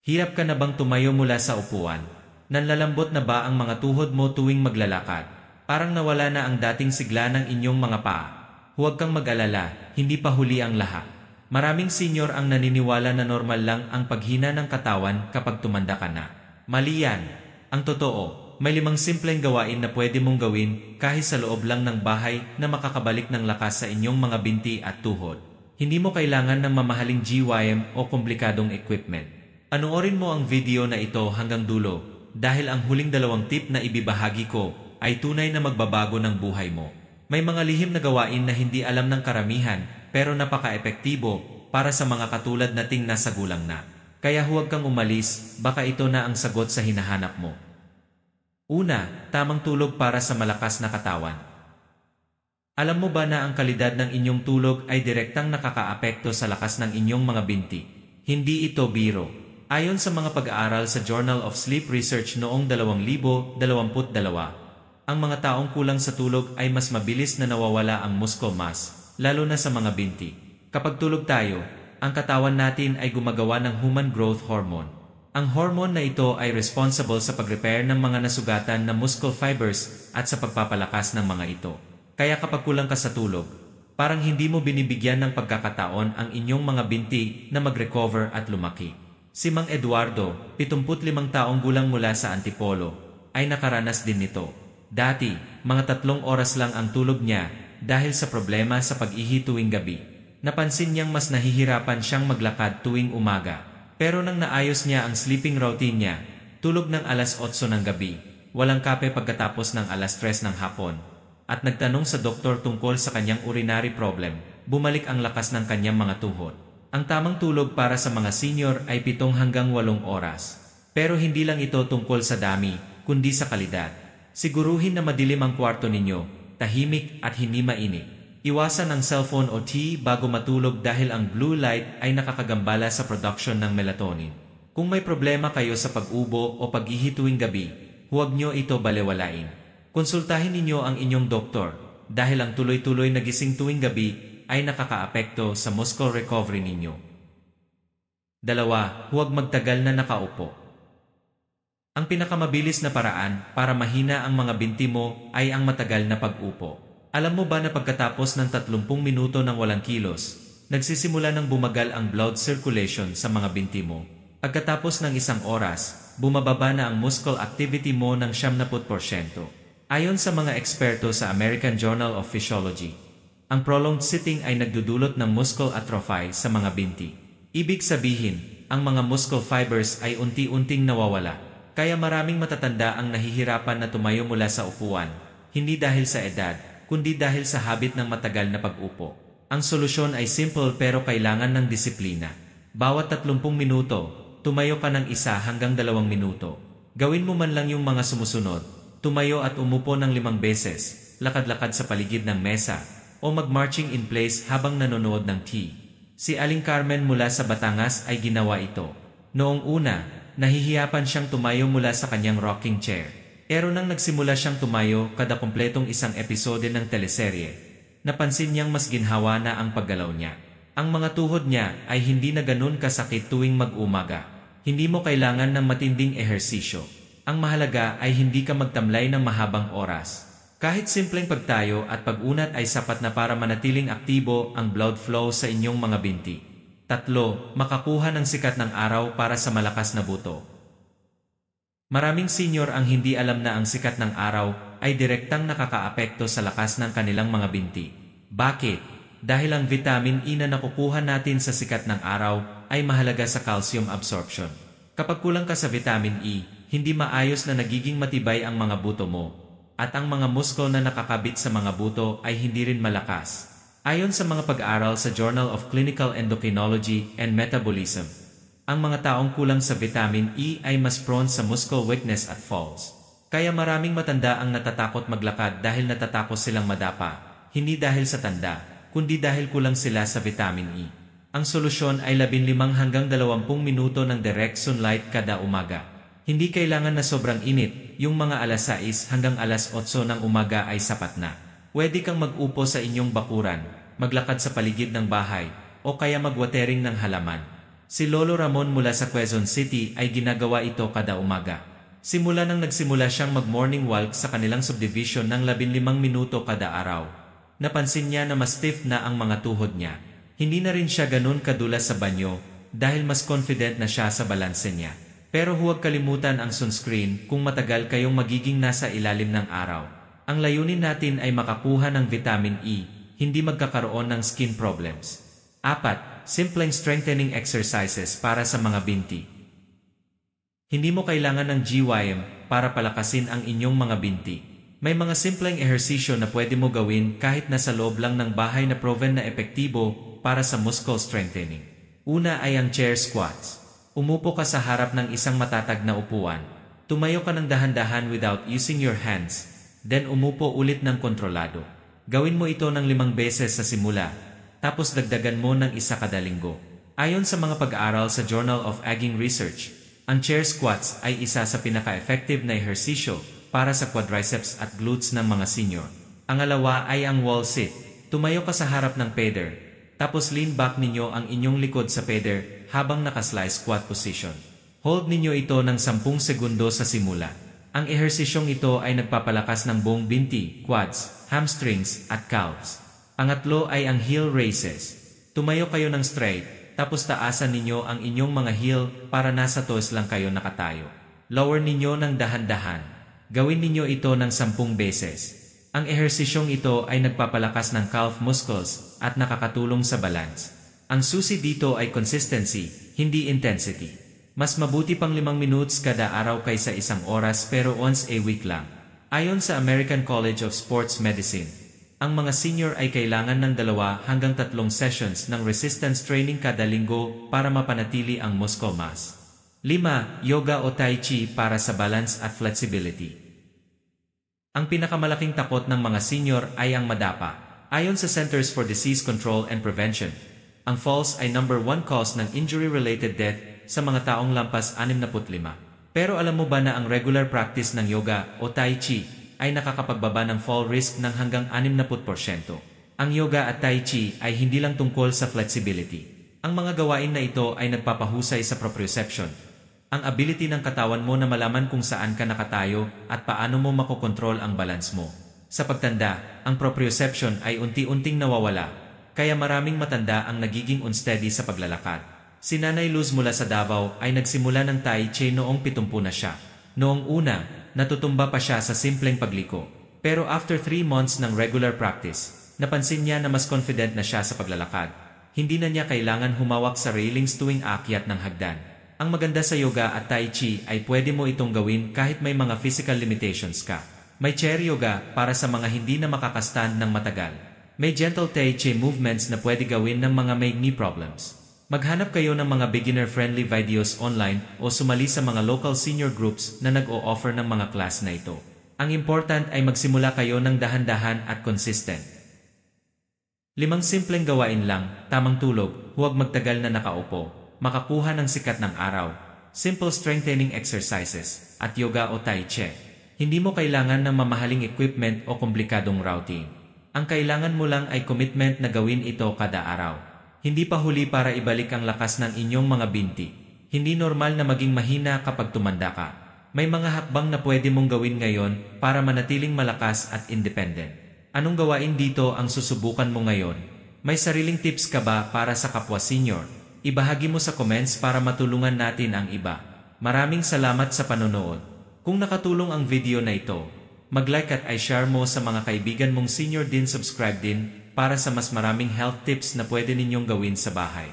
Hirap ka na bang tumayo mula sa upuan? Nanlalambot na ba ang mga tuhod mo tuwing maglalakad? Parang nawala na ang dating sigla ng inyong mga paa. Huwag kang mag-alala, hindi pa huli ang lahat. Maraming senior ang naniniwala na normal lang ang paghina ng katawan kapag tumanda ka na. Mali yan. Ang totoo, may 5 simpleng gawain na pwede mong gawin kahit sa loob lang ng bahay na makakabalik ng lakas sa inyong mga binti at tuhod. Hindi mo kailangan ng mamahaling GYM o komplikadong equipment. Panoorin mo ang video na ito hanggang dulo dahil ang huling 2 tip na ibibahagi ko ay tunay na magbabago ng buhay mo. May mga lihim na gawain na hindi alam ng karamihan pero napaka-epektibo para sa mga katulad nating nasa gulang na. Kaya huwag kang umalis, baka ito na ang sagot sa hinahanap mo. Una, tamang tulog para sa malakas na katawan. Alam mo ba na ang kalidad ng inyong tulog ay direktang nakakaapekto sa lakas ng inyong mga binti? Hindi ito biro. Ayon sa mga pag-aaral sa Journal of Sleep Research noong 2022, ang mga taong kulang sa tulog ay mas mabilis na nawawala ang muscle mass, lalo na sa mga binti. Kapag tulog tayo, ang katawan natin ay gumagawa ng human growth hormone. Ang hormone na ito ay responsible sa pag-repair ng mga nasugatan na muscle fibers at sa pagpapalakas ng mga ito. Kaya kapag kulang ka sa tulog, parang hindi mo binibigyan ng pagkakataon ang inyong mga binti na mag-recover at lumaki. Si Mang Eduardo, 75 taong gulang mula sa Antipolo, ay nakaranas din nito. Dati, mga 3 oras lang ang tulog niya dahil sa problema sa pag-ihi tuwing gabi. Napansin niyang mas nahihirapan siyang maglakad tuwing umaga. Pero nang naayos niya ang sleeping routine niya, tulog ng alas 8 ng gabi, walang kape pagkatapos ng alas 3 ng hapon, at nagtanong sa doktor tungkol sa kanyang urinary problem, bumalik ang lakas ng kanyang mga tuhod. Ang tamang tulog para sa mga senior ay 7 hanggang 8 oras. Pero hindi lang ito tungkol sa dami, kundi sa kalidad. Siguruhin na madilim ang kwarto ninyo, tahimik at hindi mainit. Iwasan ang cellphone o TV bago matulog dahil ang blue light ay nakakagambala sa production ng melatonin. Kung may problema kayo sa pag-ubo o pag-ihi tuwing gabi, huwag nyo ito balewalain. Konsultahin ninyo ang inyong doktor dahil ang tuloy-tuloy na gising tuwing gabi ay nakakaapekto sa muscle recovery ninyo. 2. Huwag magtagal na nakaupo. Ang pinakamabilis na paraan para mahina ang mga binti mo ay ang matagal na pag-upo. Alam mo ba na pagkatapos ng 30 minuto ng walang kilos, nagsisimula ng bumagal ang blood circulation sa mga binti mo? Pagkatapos ng 1 oras, bumababa na ang muscle activity mo ng 70%. Ayon sa mga eksperto sa American Journal of Physiology, ang prolonged sitting ay nagdudulot ng muscle atrophy sa mga binti. Ibig sabihin, ang mga muscle fibers ay unti-unting nawawala. Kaya maraming matatanda ang nahihirapan na tumayo mula sa upuan, hindi dahil sa edad, kundi dahil sa habit ng matagal na pag-upo. Ang solusyon ay simple pero kailangan ng disiplina. Bawat 30 minuto, tumayo ka ng 1 hanggang 2 minuto. Gawin mo man lang yung mga sumusunod, tumayo at umupo ng 5 beses, lakad-lakad sa paligid ng mesa, o mag-marching in place habang nanonood ng TV. Si Aling Carmen mula sa Batangas ay ginawa ito. Noong una, nahihiyapan siyang tumayo mula sa kanyang rocking chair. Pero nang nagsimula siyang tumayo kada kumpletong 1 episode ng teleserye, napansin niyang mas ginhawa na ang paggalaw niya. Ang mga tuhod niya ay hindi na ganun kasakit tuwing mag-umaga. Hindi mo kailangan ng matinding ehersisyo. Ang mahalaga ay hindi ka magtamlay ng mahabang oras. Kahit simpleng pagtayo at pag-unat ay sapat na para manatiling aktibo ang blood flow sa inyong mga binti. 3. Makakuha ng sikat ng araw para sa malakas na buto. Maraming senior ang hindi alam na ang sikat ng araw ay direktang nakakaapekto sa lakas ng kanilang mga binti. Bakit? Dahil ang vitamin E na nakukuha natin sa sikat ng araw ay mahalaga sa calcium absorption. Kapag kulang ka sa vitamin E, hindi maayos na nagiging matibay ang mga buto mo. At ang mga muscle na nakakabit sa mga buto ay hindi rin malakas. Ayon sa mga pag-aaral sa Journal of Clinical Endocrinology and Metabolism, ang mga taong kulang sa vitamin E ay mas prone sa muscle weakness at falls. Kaya maraming matanda ang natatakot maglakad dahil natatakot silang madapa, hindi dahil sa tanda, kundi dahil kulang sila sa vitamin E. Ang solusyon ay 15 hanggang 20 minuto ng direct sunlight kada umaga. Hindi kailangan na sobrang init, yung mga alas 6 hanggang alas 8 ng umaga ay sapat na. Pwede kang mag-upo sa inyong bakuran, maglakad sa paligid ng bahay, o kaya mag-watering ng halaman. Si Lolo Ramon mula sa Quezon City ay ginagawa ito kada umaga. Simula nang nagsimula siyang mag-morning walk sa kanilang subdivision ng 15 minuto kada araw. Napansin niya na mas stiff na ang mga tuhod niya. Hindi na rin siya ganun kadulas sa banyo dahil mas confident na siya sa balanse niya. Pero huwag kalimutan ang sunscreen kung matagal kayong magiging nasa ilalim ng araw. Ang layunin natin ay makakuha ng vitamin E, hindi magkakaroon ng skin problems. 4. Simpleng strengthening exercises para sa mga binti. Hindi mo kailangan ng GYM para palakasin ang inyong mga binti. May mga simpleng ehersisyo na pwede mo gawin kahit nasa loob lang ng bahay na proven na epektibo para sa muscle strengthening. Una ay ang chair squats. Umupo ka sa harap ng isang matatag na upuan. Tumayo ka ng dahan-dahan without using your hands. Then umupo ulit ng kontrolado. Gawin mo ito ng 5 beses sa simula. Tapos dagdagan mo ng 1 kada linggo. Ayon sa mga pag-aaral sa Journal of Aging Research, ang chair squats ay isa sa pinaka-effective na ehersisyo para sa quadriceps at glutes ng mga senior. Ang alawa ay ang wall sit. Tumayo ka sa harap ng pader, tapos lean back ninyo ang inyong likod sa pader habang naka-slice squat position. Hold ninyo ito ng 10 segundo sa simula. Ang ehersisyong ito ay nagpapalakas ng buong binti, quads, hamstrings at calves. Pangatlo ay ang heel raises. Tumayo kayo ng straight, tapos taasan ninyo ang inyong mga heel para nasa toes lang kayo nakatayo. Lower ninyo ng dahan-dahan. Gawin ninyo ito ng 10 beses. Ang ehersisyong ito ay nagpapalakas ng calf muscles at nakakatulong sa balance. Ang susi dito ay consistency, hindi intensity. Mas mabuti pang 5 minutes kada araw kaysa 1 oras pero once a week lang. Ayon sa American College of Sports Medicine, ang mga senior ay kailangan ng 2 hanggang 3 sessions ng resistance training kada linggo para mapanatili ang muscle mass. 5. Yoga o Tai Chi para sa balance at flexibility. Ang pinakamalaking takot ng mga senior ay ang madapa. Ayon sa Centers for Disease Control and Prevention, ang falls ay number 1 cause ng injury-related death sa mga taong lampas 65. Pero alam mo ba na ang regular practice ng yoga o Tai Chi ay nakakapagbaba ng fall risk ng hanggang 60%. Ang yoga at Tai Chi ay hindi lang tungkol sa flexibility. Ang mga gawain na ito ay nagpapahusay sa proprioception, ang ability ng katawan mo na malaman kung saan ka nakatayo at paano mo makokontrol ang balance mo. Sa pagtanda, ang proprioception ay unti-unting nawawala, kaya maraming matanda ang nagiging unsteady sa paglalakad. Si Nanay Luz mula sa Davao ay nagsimula ng Tai Chi noong 70 na siya. Noong una, natutumba pa siya sa simpleng pagliko. Pero after 3 months ng regular practice, napansin niya na mas confident na siya sa paglalakad. Hindi na niya kailangan humawak sa railings tuwing aakyat ng hagdan. Ang maganda sa yoga at Tai Chi ay pwede mo itong gawin kahit may mga physical limitations ka. May chair yoga para sa mga hindi na makakastand ng matagal. May gentle Tai Chi movements na pwede gawin ng mga may knee problems. Maghanap kayo ng mga beginner-friendly videos online o sumali sa mga local senior groups na nag-o-offer ng mga class na ito. Ang important ay magsimula kayo ng dahan-dahan at consistent. 5 simpleng gawain lang, tamang tulog, huwag magtagal na nakaupo, makakuha ng sikat ng araw, simple strengthening exercises, at yoga o Tai Chi. Hindi mo kailangan ng mamahaling equipment o komplikadong routine. Ang kailangan mo lang ay commitment na gawin ito kada araw. Hindi pa huli para ibalik ang lakas ng inyong mga binti. Hindi normal na maging mahina kapag tumanda ka. May mga hakbang na pwede mong gawin ngayon para manatiling malakas at independent. Anong gawain dito ang susubukan mo ngayon? May sariling tips ka ba para sa kapwa senior? Ibahagi mo sa comments para matulungan natin ang iba. Maraming salamat sa panonood. Kung nakatulong ang video na ito, mag-like at i-share mo sa mga kaibigan mong senior din, subscribe din para sa mas maraming health tips na pwede ninyong gawin sa bahay.